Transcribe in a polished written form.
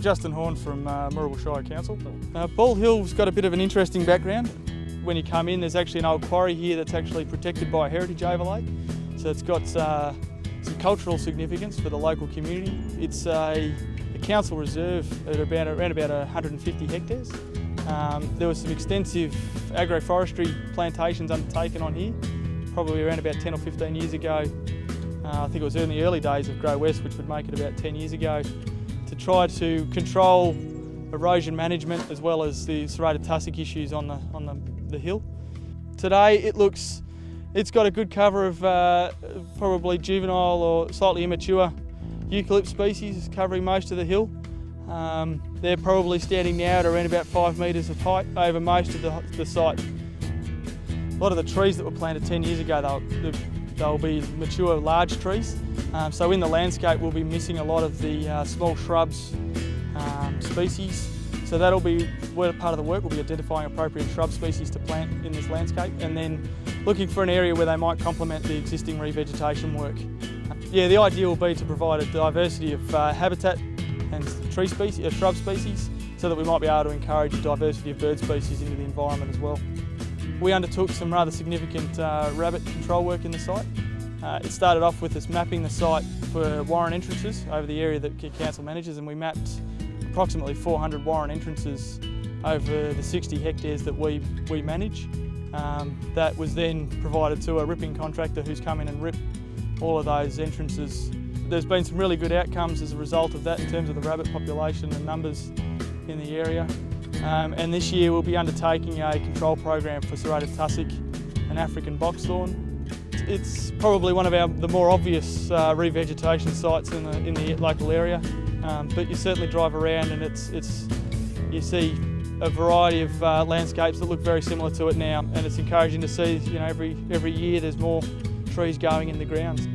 Justin Horn from Moorabool Shire Council. Ball Hill's got a bit of an interesting background. When you come in, there's actually an old quarry here that's actually protected by a heritage overlay. So it's got some cultural significance for the local community. It's a council reserve at around about 150 hectares. There was some extensive agroforestry plantations undertaken on here, probably around about 10 or 15 years ago. I think it was in the early days of Grow West, which would make it about 10 years ago, to try to control erosion management as well as the serrated tussock issues on the hill. Today it's got a good cover of probably juvenile or slightly immature eucalypt species covering most of the hill. They're probably standing now at around about 5 metres of height over most of the site. A lot of the trees that were planted 10 years ago, they'll be mature large trees. So in the landscape we'll be missing a lot of the small shrubs species. So that'll be where part of the work will be identifying appropriate shrub species to plant in this landscape and then looking for an area where they might complement the existing revegetation work. Yeah, the idea will be to provide a diversity of habitat and tree species, shrub species, so that we might be able to encourage a diversity of bird species into the environment as well. We undertook some rather significant rabbit control work in the site. It started off with us mapping the site for warren entrances over the area that council manages, and we mapped approximately 400 warren entrances over the 60 hectares that we manage. That was then provided to a ripping contractor who's come in and ripped all of those entrances. There's been some really good outcomes as a result of that in terms of the rabbit population and numbers in the area. And this year we'll be undertaking a control program for serrated tussock and African boxthorn. It's probably one of the more obvious revegetation sites in the local area, but you certainly drive around and you see a variety of landscapes that look very similar to it now, and it's encouraging to see, every year there's more trees going in the grounds.